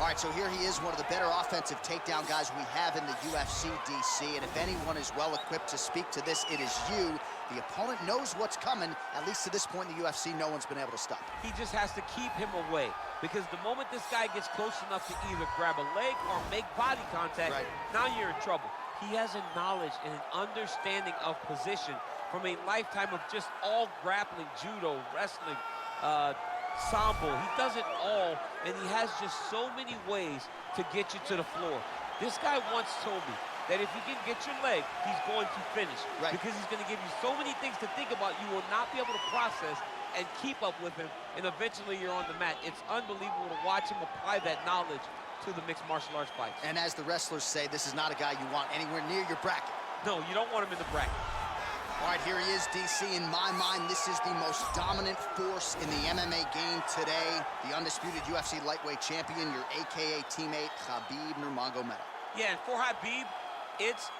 All right, so here he is, one of the better offensive takedown guys we have in the UFC, DC. And if anyone is well-equipped to speak to this, it is you. The opponent knows what's coming. At least to this point in the UFC, no one's been able to stop him. He just has to keep him away, because the moment this guy gets close enough to either grab a leg or make body contact, now you're in trouble. He has a knowledge and an understanding of position from a lifetime of just all grappling, judo, wrestling, sambo. He does it all, and he has just so many ways to get you to the floor. This guy once told me that if you can get your leg, he's going to finish. Because he's going to give you so many things to think about, you will not be able to process and keep up with him, and eventually you're on the mat. It's unbelievable to watch him apply that knowledge to the mixed martial arts fights. And as the wrestlers say, this is not a guy you want anywhere near your bracket. No, you don't want him in the bracket. All right, here he is, DC. In my mind, this is the most dominant force in the MMA game today. The undisputed UFC lightweight champion, your AKA teammate, Khabib Nurmagomedov. Yeah, and for Khabib, it's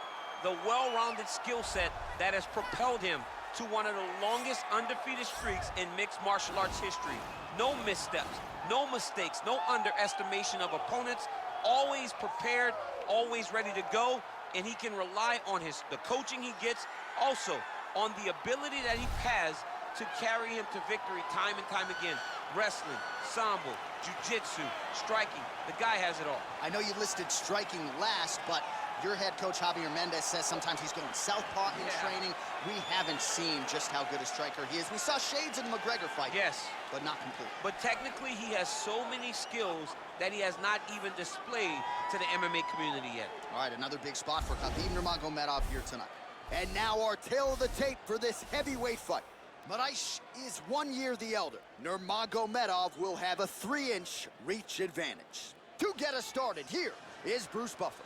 the well-rounded skill set that has propelled him to one of the longest undefeated streaks in mixed martial arts history. No missteps, no mistakes, no underestimation of opponents, always prepared, always ready to go, and he can rely on the coaching he gets, also on the ability that he has to carry him to victory time and time again. Wrestling, sambo, jiu-jitsu, striking, the guy has it all. I know you listed striking last, but your head coach, Javier Mendez, says sometimes he's going southpaw in training. We haven't seen just how good a striker he is. We saw shades in the McGregor fight. Yes. But not completely. But technically, he has so many skills that he has not even displayed to the MMA community yet. All right, another big spot for Khabib Nurmagomedov here tonight. And now our tale of the tape for this heavyweight fight. Moraes is 1 year the elder. Nurmagomedov will have a 3-inch reach advantage. To get us started, here is Bruce Buffer.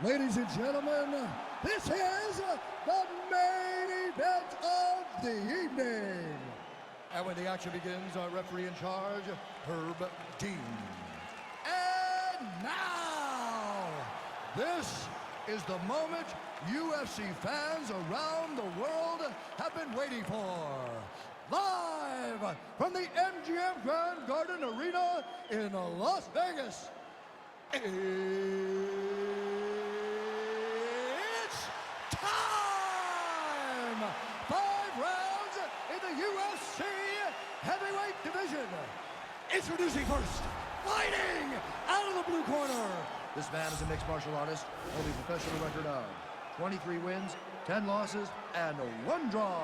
Ladies and gentlemen, this is the main event of the evening. And when the action begins, our referee in charge, Herb Dean. And now, this is the moment UFC fans around the world have been waiting for. Live from the MGM Grand Garden Arena in Las Vegas. It's time! 5 rounds in the UFC heavyweight division. Introducing first, fighting out of the blue corner. This man is a mixed martial artist, holding a professional record of 23 wins, 10 losses, and 1 draw.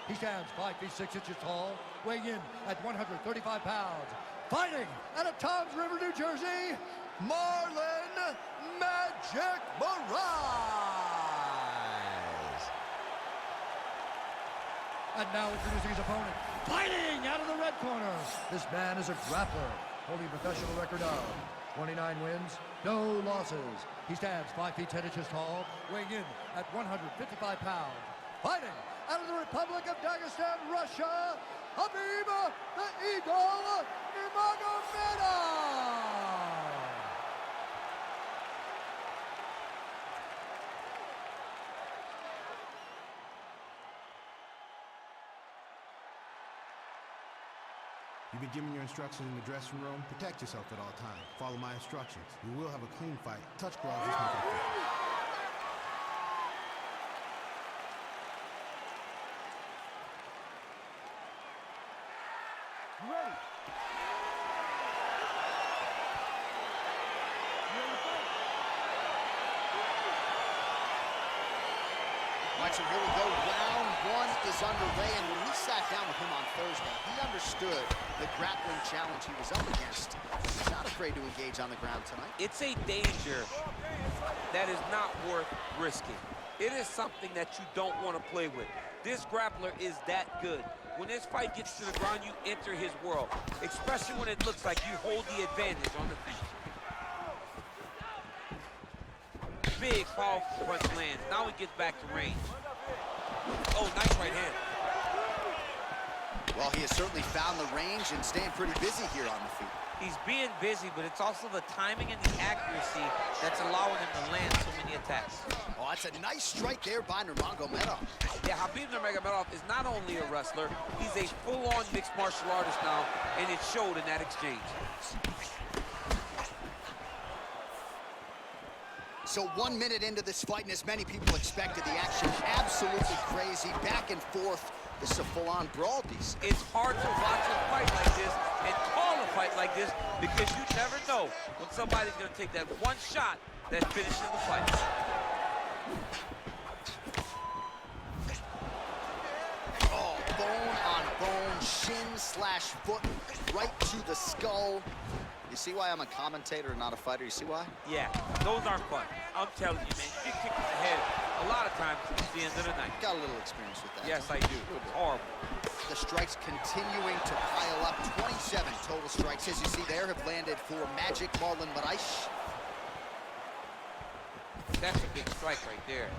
He stands 5 feet 6 inches tall, weighing in at 135 pounds. Fighting out of Toms River, New Jersey, Marlon Magic Moraes. And now introducing his opponent, fighting out of the red corner. This man is a grappler, holding a professional record of 29 wins, no losses. He stands 5 feet 10 inches tall, weighing in at 155 pounds. Fighting out of the Republic of Dagestan, Russia, Khabib the Eagle Nurmagomedov. You've been given your instructions in the dressing room. Protect yourself at all times. Follow my instructions. We will have a clean fight. Touch gloves. Let's make it a fight. You ready? All right, so here we go. Round 1 is underway, and when we sat down with him on Thursday, he understood the grappling challenge he was up against. He's not afraid to engage on the ground tonight. It's a danger that is not worth risking. It is something that you don't want to play with. This grappler is that good. When this fight gets to the ground, you enter his world, especially when it looks like you hold the advantage on the feet. Big, powerful front lands. Now he gets back to range. Oh, nice right hand. Well, he has certainly found the range and staying pretty busy here on the feet. He's being busy, but it's also the timing and the accuracy that's allowing him to land so many attacks. Oh, that's a nice strike there by Nurmagomedov. Yeah, Khabib Nurmagomedov is not only a wrestler, he's a full-on mixed martial artist now, and it showed in that exchange. So 1 minute into this fight, and as many people expected, the action absolutely crazy, back and forth. This is a full-on brawl, DC. It's hard to watch a fight like this and call a fight like this because you never know when somebody's going to take that one shot that finishes the fight. Oh, bone on bone, shin/foot, right to the skull. You see why I'm a commentator and not a fighter? You see why? Yeah, those aren't fun. I'm telling you, man. You get kicked in the head a lot of times at the end of the night. Got a little experience with that. Yes, I do. It's horrible. The strikes continuing to pile up. 27 total strikes, as you see there, have landed for Magic Marlon Moraes. That's a big strike right there.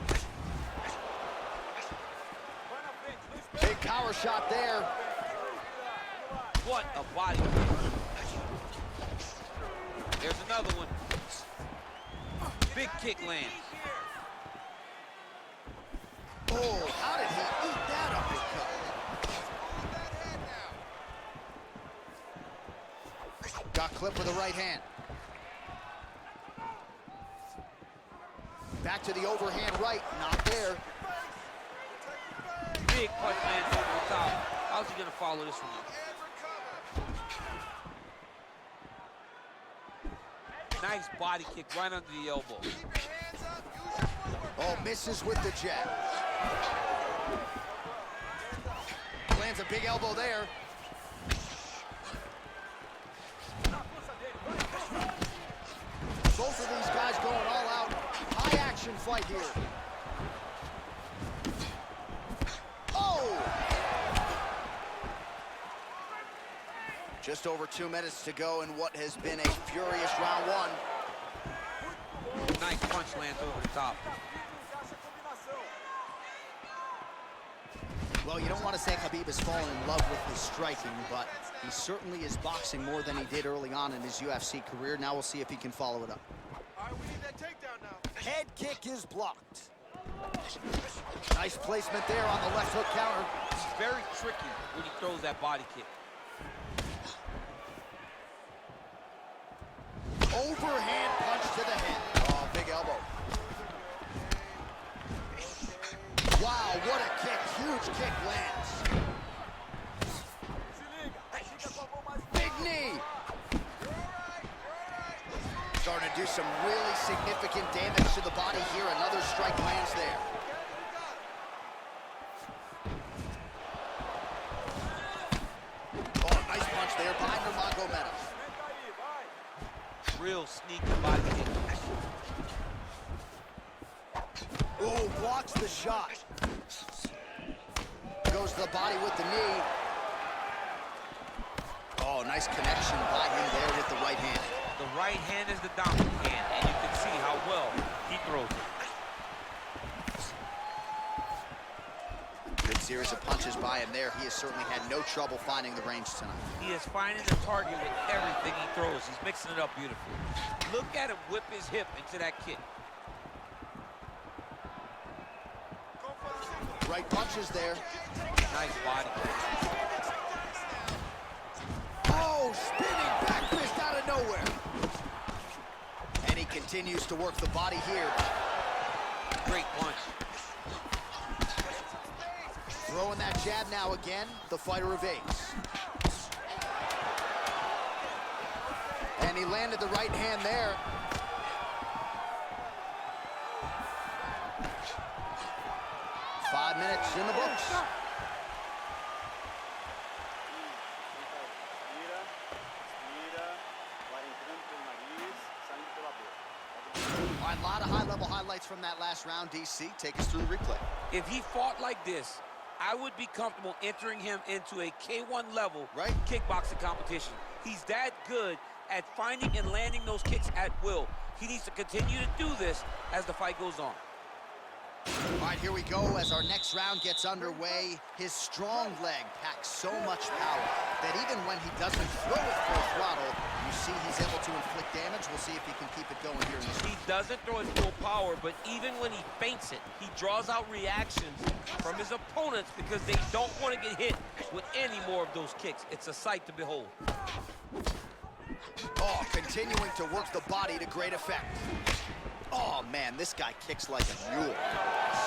Big power shot there. What a body kick. There's another one. Big kick lands. Oh, how did he eat that uppercut? Got clipped with the right hand. Back to the overhand right, not there. Big punch lands over the top. How's he gonna follow this one up? Nice body kick right under the elbow. Oh, misses with the jab. Lands a big elbow there. Both of these guys going all out. High action fight here. Oh! Just over 2 minutes to go in what has been a furious round one. Nice punch lands over the top. Well, you don't want to say Khabib has fallen in love with his striking, but he certainly is boxing more than he did early on in his UFC career. Now we'll see if he can follow it up. All right, we need that takedown now. Head kick is blocked. Nice placement there on the left hook counter. It's very tricky when he throws that body kick. Overhand punch to the head. Oh, big elbow. Wow, what a kick. Huge kick lands. Big knee. Starting to do some really significant damage to the body here. Another strike lands there. Oh, nice punch there by Nurmagomedov. Real sneaky body kick. Oh, blocks the shot. Goes to the body with the knee. Oh, nice connection by him there with the right hand. The right hand is the dominant hand, and you can see how well he throws it. Good series of punches by him there. He has certainly had no trouble finding the range tonight. He is finding the target with everything he throws. He's mixing it up beautifully. Look at him whip his hip into that kick. Right punches there. Nice body kick. Oh, spinning back fist out of nowhere. And he continues to work the body here. Great punch. Throwing that jab now again. The fighter evades. And he landed the right hand there. Five minutes in the books. A lot of high-level highlights from that last round, DC. Take us through the replay. If he fought like this, I would be comfortable entering him into a K1 level kickboxing competition. He's that good at finding and landing those kicks at will. He needs to continue to do this as the fight goes on. All right, here we go as our next round gets underway. His strong leg packs so much power that even when he doesn't throw it full throttle, you see he's able to inflict damage. We'll see if he can keep it going here in this round. He doesn't throw it full power, but even when he feints it, he draws out reactions from his opponents because they don't want to get hit with any more of those kicks. It's a sight to behold. Oh, continuing to work the body to great effect. Oh, man, this guy kicks like a mule.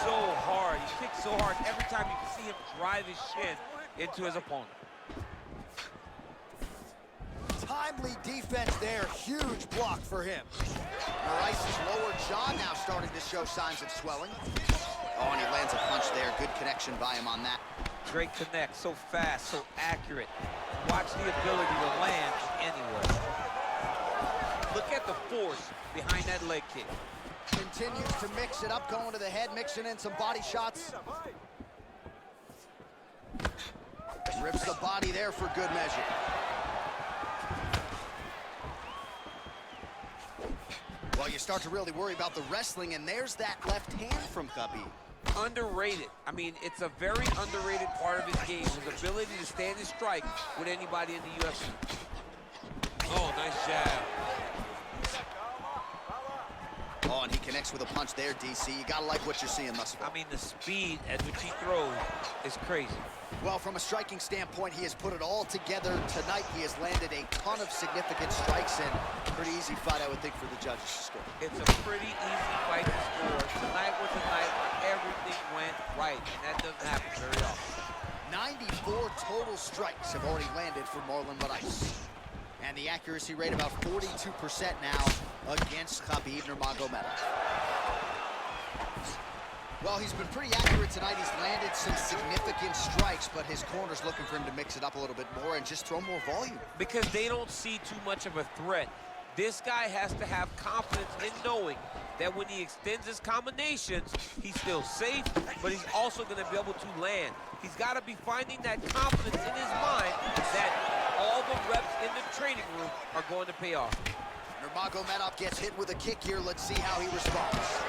So hard. He kicks so hard. Every time you can see him drive his shin into his opponent. Timely defense there. Huge block for him. Moraes' lower jaw now starting to show signs of swelling. Oh, and he lands a punch there. Good connection by him on that. Great connect. So fast, so accurate. Watch the ability to land anywhere. Look at the force behind that leg kick. Continues to mix it up, going to the head, mixing in some body shots. Rips the body there for good measure. Well, you start to really worry about the wrestling, and there's that left hand from Khabib. Underrated. I mean, it's a very underrated part of his game, his ability to stand and strike with anybody in the UFC. Oh, nice jab. Oh, and he connects with a punch there, DC. You gotta like what you're seeing thus far. I mean, the speed at which he throws is crazy. Well, from a striking standpoint, he has put it all together tonight. He has landed a ton of significant strikes, and pretty easy fight, I would think, for the judges to score. It's a pretty easy fight to score. Tonight was a night where everything went right, and that doesn't happen very often. 94 total strikes have already landed for Marlon Moraes. And the accuracy rate about 42% now against Khabib Nurmagomedov. Well, he's been pretty accurate tonight. He's landed some significant strikes, but his corner's looking for him to mix it up a little bit more and just throw more volume. Because they don't see too much of a threat. This guy has to have confidence in knowing that when he extends his combinations, he's still safe, but he's also going to be able to land. He's got to be finding that confidence in his mind that all the reps in the training room are going to pay off. Nurmagomedov gets hit with a kick here. Let's see how he responds.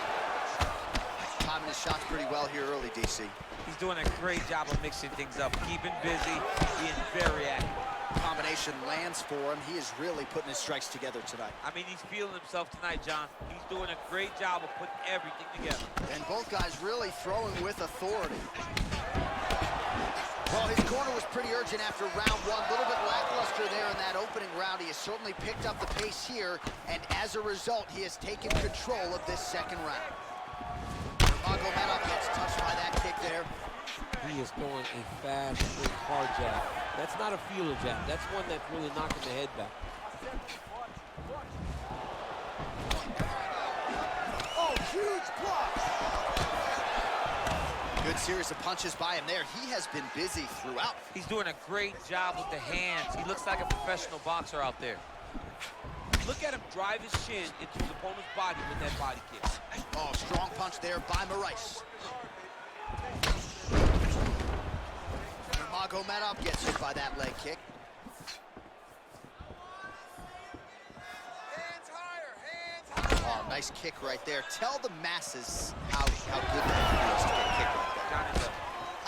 Timing his shots pretty well here early, DC. He's doing a great job of mixing things up, keeping busy, being very active. Combination lands for him. He is really putting his strikes together tonight. I mean, he's feeling himself tonight, John. He's doing a great job of putting everything together. And both guys really throwing with authority. Well, his corner was pretty urgent after round one. A little bit lackluster there in that opening round. He has certainly picked up the pace here, and as a result, he has taken control of this second round. Nurmagomedov gets touched by that kick there. He is throwing a fast, quick, hard jab. That's not a feeler jab. That's one that's really knocking the head back. Oh, huge block! Good series of punches by him there. He has been busy throughout. He's doing a great job with the hands. He looks like a professional boxer out there. Look at him drive his shin into his opponent's body with that body kick. Oh, strong punch there by Moraes. Nurmagomedov gets hit by that leg kick. Hands higher, hands higher. Oh, nice kick right there. Tell the masses how good that feels to get kicked like that.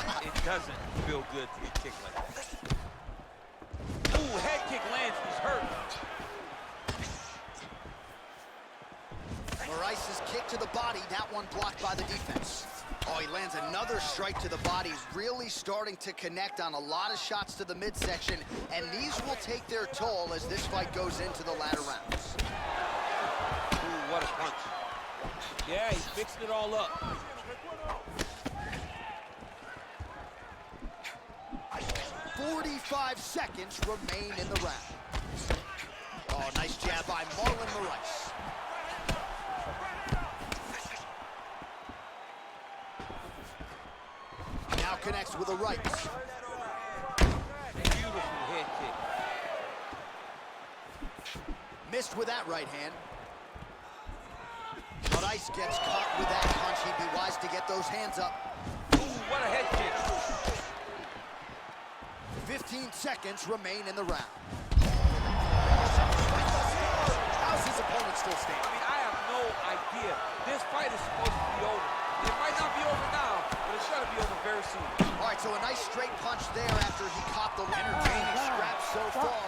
Johnny, it doesn't feel good to get kicked like that. Ooh, head kick lands. He's hurt. Moraes' kick to the body, that one blocked by the defense. Oh, he lands another strike to the body, really starting to connect on a lot of shots to the midsection, and these will take their toll as this fight goes into the latter rounds. Ooh, what a punch. Yeah, he's fixing it all up. "45 seconds remain in the round. Oh, nice jab by Marlon Moraes. Now connects with a right. Beautiful head kick. Missed with that right hand. Moraes gets caught with that punch. He'd be wise to get those hands up. Ooh, what a head kick. 15 seconds remain in the round. How's his opponent still I standing? mean, I have no idea. This fight is supposed to be over. It might not be over now, but it's going to be over very soon. All right, so a nice straight punch there after he caught the entertaining scrap so far.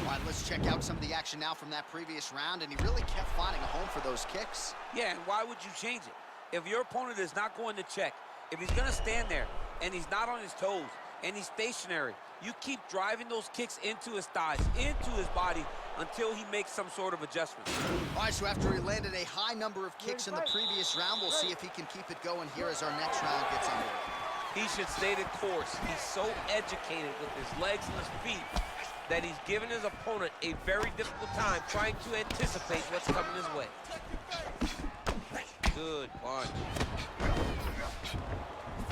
All right, let's check out some of the action now from that previous round, and he really kept finding a home for those kicks. Yeah, and why would you change it? If your opponent is not going to check, If he's gonna stand there and he's not on his toes and he's stationary, you keep driving those kicks into his thighs, into his body, until he makes some sort of adjustment. All right, so after he landed a high number of kicks in the previous round, we'll see if he can keep it going here as our next round gets underway. He should stay the course. He's so educated with his legs and his feet that he's given his opponent a very difficult time trying to anticipate what's coming his way. Good punch.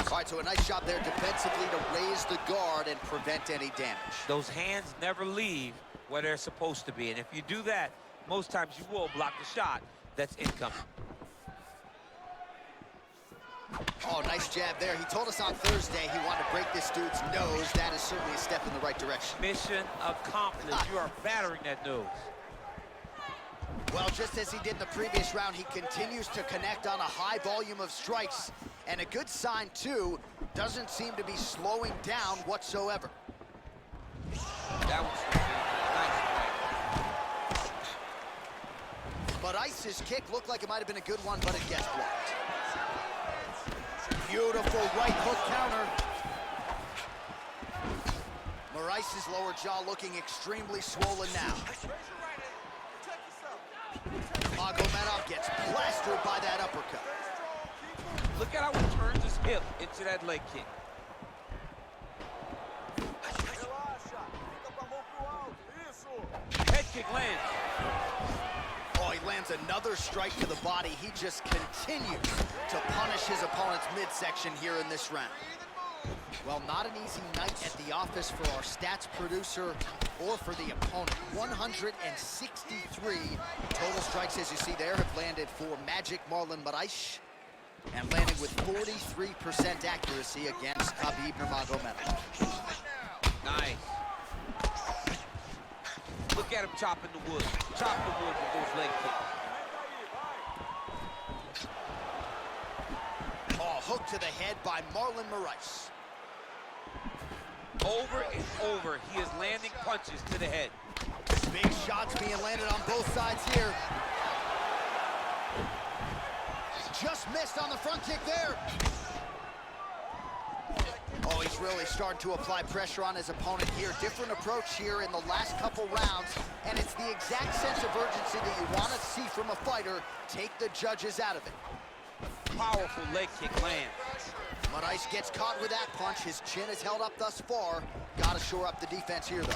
All right, so a nice job there defensively to raise the guard and prevent any damage. Those hands never leave where they're supposed to be, and if you do that, most times you will block the shot that's incoming. Oh, nice jab there. He told us on Thursday he wanted to break this dude's nose. That is certainly a step in the right direction. Mission accomplished. You are battering that nose. Well, just as he did in the previous round, he continues to connect on a high volume of strikes. And a good sign, too, doesn't seem to be slowing down whatsoever. That was nice. But Ice's kick looked like it might have been a good one, but it gets blocked. Beautiful right hook counter. Moraes' lower jaw looking extremely swollen now. Nurmagomedov gets plastered by that uppercut. Look at how he turns his hip into that leg kick. Head kick lands. Oh, he lands another strike to the body. He just continues to punish his opponent's midsection here in this round. Well, not an easy night at the office for our stats producer or for the opponent. 163 total strikes, as you see there, have landed for Magic Marlon Moraes, and landing with 43% accuracy against Khabib Nurmagomedov. Nice. Look at him chopping the wood. Chop the wood with those leg kicks. Oh, hook to the head by Marlon Moraes. Over and over, he is landing punches to the head. Big shots being landed on both sides here. Just missed on the front kick there. Oh, he's really starting to apply pressure on his opponent here. Different approach here in the last couple rounds, and it's the exact sense of urgency that you want to see from a fighter. Take the judges out of it. Powerful leg kick lands. Moraes gets caught with that punch. His chin is held up thus far. Got to shore up the defense here, though.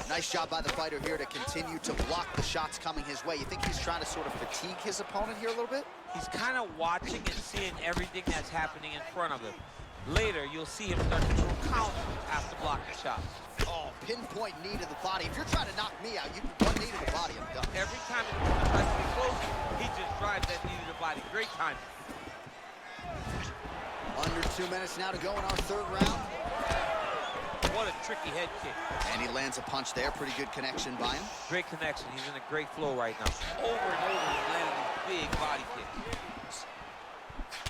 Nice job by the fighter here to continue to block the shots coming his way. You think he's trying to sort of fatigue his opponent here a little bit? He's kind of watching and seeing everything that's happening in front of him. Later, you'll see him start to throw counters after blocking shots. Oh, pinpoint knee to the body. If you're trying to knock me out, you can one knee to the body, I'm done. Every time he tries to get close, he just drives that knee to the body. Great timing. Under 2 minutes now to go in our third round. What a tricky head kick. And he lands a punch there. Pretty good connection by him. Great connection. He's in a great flow right now. Over and over, he's landing these big body kicks.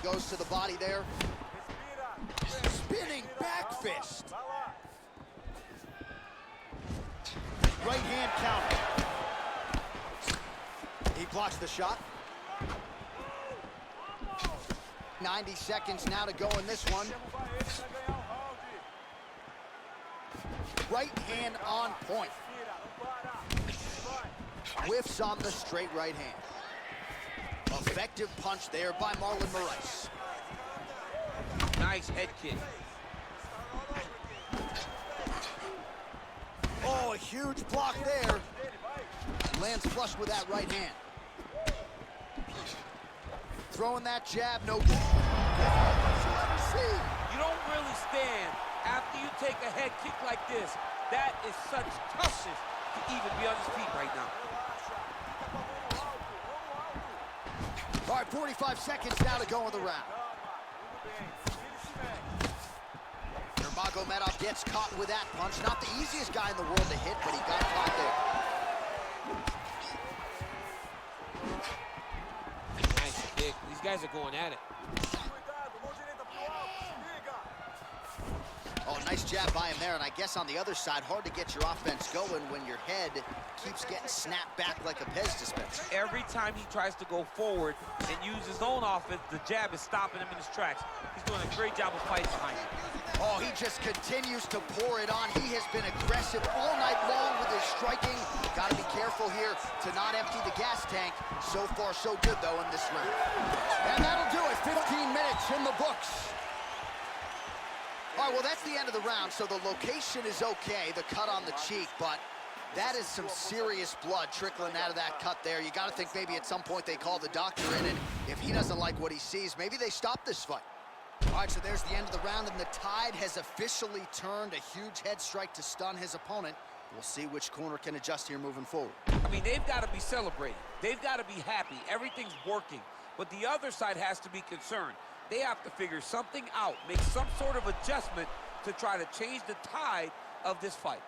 Goes to the body there. Spinning back fist. Right hand counter. He blocks the shot. 90 seconds now to go in this one. Right hand on point. Whiffs on the straight right hand. Effective punch there by Marlon Moraes. Nice head kick. Oh, a huge block there. Lands flush with that right hand. Throwing that jab, no good. You don't really stand after you take a head kick like this. That is such toughness to even be on his feet right now. All right, 45 seconds now to go in the round. Nurmagomedov gets caught with that punch. Not the easiest guy in the world to hit, but he got caught there. Nice kick. These guys are going at it. Oh, Nice jab by him there, and I guess on the other side, hard to get your offense going when your head keeps getting snapped back like a Pez dispenser. Every time he tries to go forward and use his own offense, the jab is stopping him in his tracks. He's doing a great job of fighting behind him. Oh, he just continues to pour it on. He has been aggressive all night long with his striking. Got to be careful here to not empty the gas tank. So far, so good, though, in this round. And that'll do it. 15 minutes in the books. All right, well, that's the end of the round, so the location is okay, the cut on the cheek, but that is some serious blood trickling out of that cut there. You got to think maybe at some point they call the doctor in, and if he doesn't like what he sees, maybe they stop this fight. All right, so there's the end of the round, and the tide has officially turned. A huge head strike to stun his opponent. We'll see which corner can adjust here moving forward. I mean, they've got to be celebrating. They've got to be happy. Everything's working, but the other side has to be concerned. They have to figure something out, make some sort of adjustment to try to change the tide of this fight.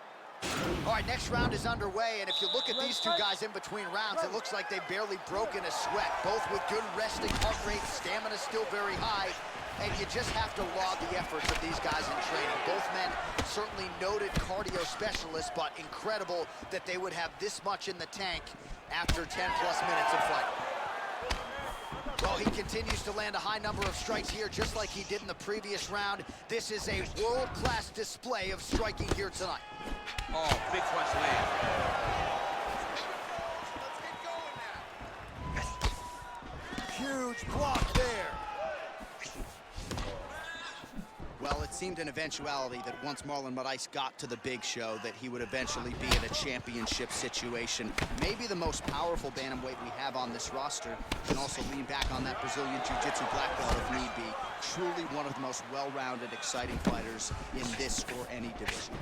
All right, next round is underway, and if you look at these two guys in between rounds, it looks like they've barely broken a sweat, both with good resting heart rates, stamina still very high, and you just have to laud the efforts of these guys in training. Both men certainly noted cardio specialists, but incredible that they would have this much in the tank after 10-plus minutes of fight. Well, he continues to land a high number of strikes here, just like he did in the previous round. This is a world-class display of striking here tonight. Oh, big punch land. Let's get going now. Huge block there. Well, it seemed an eventuality that once Marlon Moraes got to the big show, that he would eventually be in a championship situation. Maybe the most powerful bantamweight we have on this roster, and also lean back on that Brazilian Jiu-Jitsu black belt if need be. Truly one of the most well-rounded, exciting fighters in this or any division.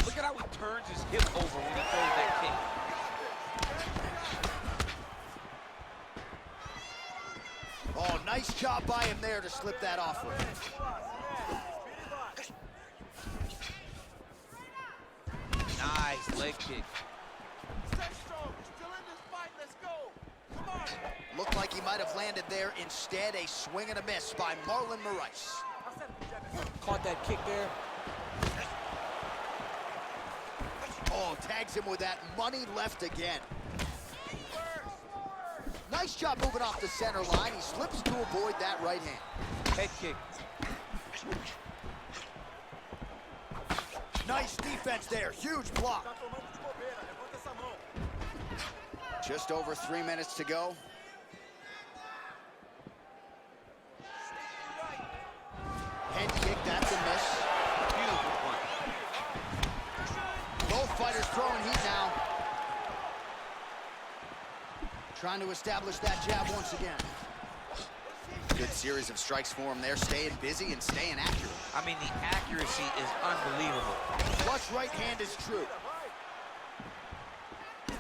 Look at how he turns his hip over when he throws that kick. Oh, nice job by him there to slip that off with him. Nice leg kick. Stay strong. Still in this fight. Let's go. Come on. Looked like he might have landed there. Instead, a swing and a miss by Marlon Moraes. Caught that kick there. Oh, tags him with that money left again. Nice job moving off the center line. He slips to avoid that right hand. Head kick. Nice defense there. Huge block. Just over 3 minutes to go. Head kick, that's a miss. Beautiful punch. Both fighters throwing heat now. Trying to establish that jab once again. Good series of strikes for him there, staying busy and staying accurate. I mean, the accuracy is unbelievable. Flush right hand is true.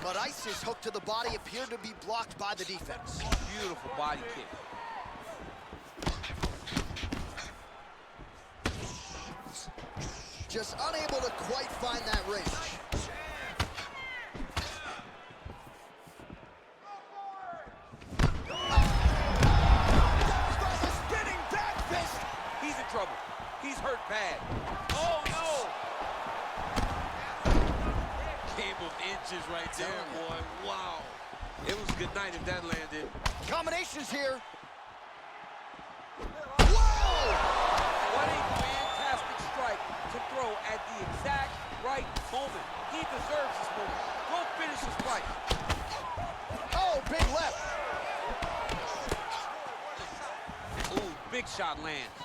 But Ice's hook to the body appeared to be blocked by the defense. Beautiful body kick. Just unable to quite find that range. He's hurt bad. Oh, no! Game of inches right there, boy. Wow. It was good night if that landed. Combinations here. Whoa! What a fantastic strike to throw at the exact right moment. He deserves this moment. Go finish his fight. Oh, big left. Ooh, big shot lands.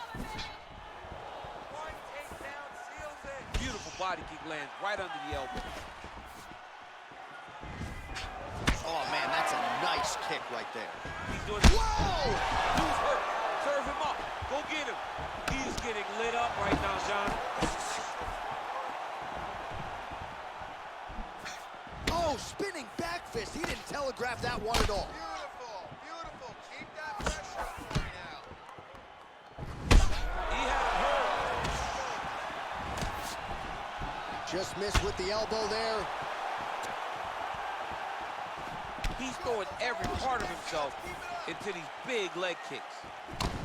Beautiful body kick lands right under the elbow. Oh, man, that's a nice kick right there. He's doing it. Whoa! Who's hurt? Serve him up. Go get him. He's getting lit up right now, John. Oh, spinning back fist. He didn't telegraph that one at all. Beautiful, beautiful. Keep that pressure on right now. He had him hurt. Just missed with the elbow there. He's throwing every part of himself into these big leg kicks.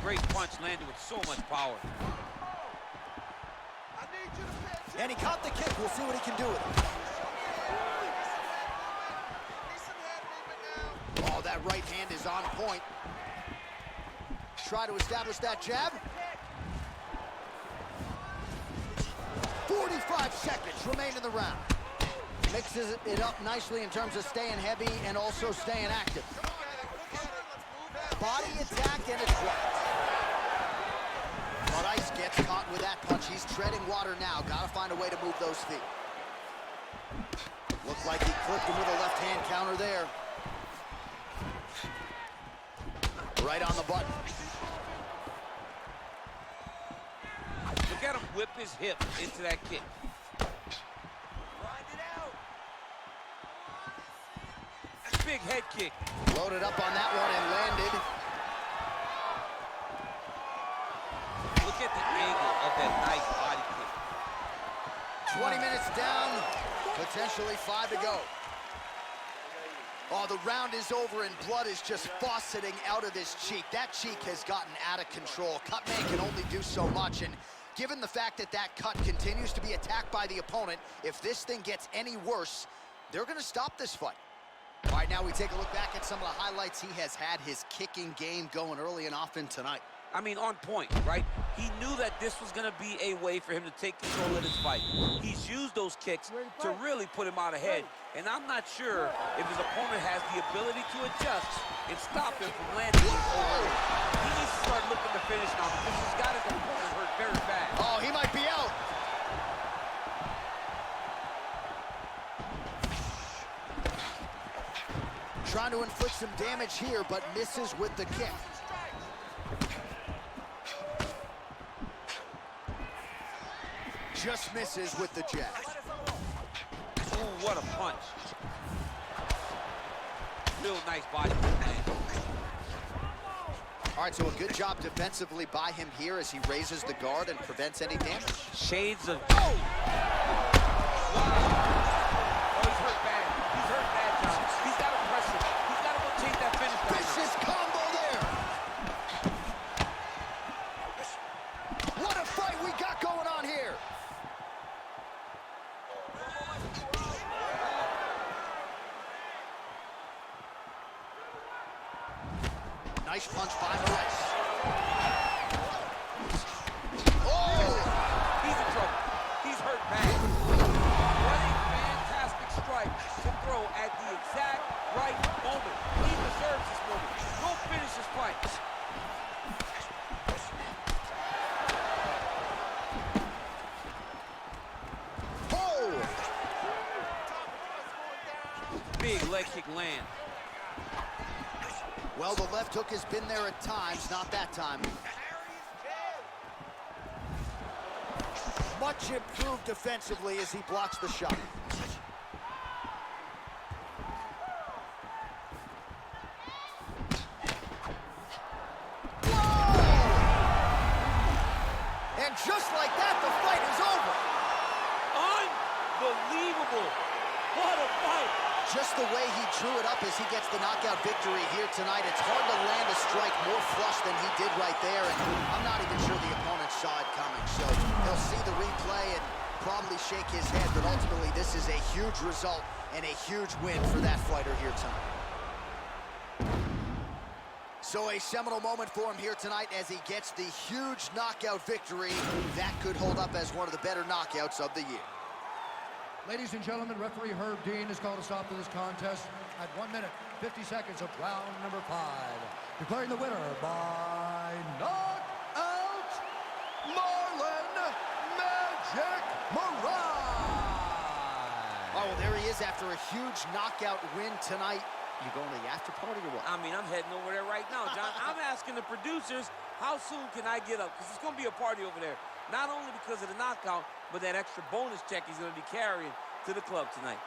Great punch landed with so much power. I need you to pay attention. And he caught the kick. We'll see what he can do with it. Need some head movement now. Oh, that right hand is on point. Try to establish that jab. 45 seconds remain in the round. Mixes it up nicely in terms of staying heavy and also staying active. Body attack and it's right. Moraes gets caught with that punch. He's treading water now. Gotta find a way to move those feet. Looked like he clipped him with a left hand counter there. Right on the button. Look at him whip his hip into that kick. Grind it out. Big head kick. Loaded up on that one and landed. Look at the angle of that nice body kick. 20 minutes down, potentially 5 to go. Oh, the round is over and blood is just fauceting out of this cheek. That cheek has gotten out of control. Cutman can only do so much, and given the fact that that cut continues to be attacked by the opponent, if this thing gets any worse, they're gonna stop this fight. All right, now we take a look back at some of the highlights. He has had his kicking game going early and often tonight. I mean, on point, right? He knew that this was going to be a way for him to take control of this fight. He's used those kicks to really put him out ahead. And I'm not sure if his opponent has the ability to adjust and stop him from landing his over. He needs to start looking to finish now because he's got his opponent hurt very bad. Oh, he might be out. Trying to inflict some damage here, but misses with the kick. Just misses with the jab. Ooh, what a punch. Real nice body kick, man. All right, so a good job defensively by him here as he raises the guard and prevents any damage. Shades of... Oh! Wow. Oh, he's hurt bad. He's hurt bad, John. He's got to press him. He's got to go take that finish right now. Vicious combo there. What a fight we got going on here. Nice punch by Moraes. Oh! He's in trouble. He's hurt bad. What a fantastic strike to throw at the exact right moment. He deserves this moment. Go finish this fight. Oh! Big leg kick land. Well, the left hook has been there at times, not that time. Much improved defensively as he blocks the shot. Whoa! And just like that, the fight is over. Unbelievable. What a fight. Just the way he drew it up as he gets the knockout victory here tonight. It's hard to land a strike more flush than he did right there, and I'm not even sure the opponent saw it coming. So he'll see the replay and probably shake his head, but ultimately this is a huge result and a huge win for that fighter here tonight. So a seminal moment for him here tonight as he gets the huge knockout victory. That could hold up as one of the better knockouts of the year. Ladies and gentlemen, referee Herb Dean has called a stop to this contest at 1 minute, 50 seconds of round number 5. Declaring the winner by knockout, Marlon Magic Moraes. Oh, well, there he is after a huge knockout win tonight. You going to the after party or what? I mean, I'm heading over there right now, John. I'm asking the producers, how soon can I get up? Because it's going to be a party over there. Not only because of the knockout, but that extra bonus check he's going to be carrying to the club tonight.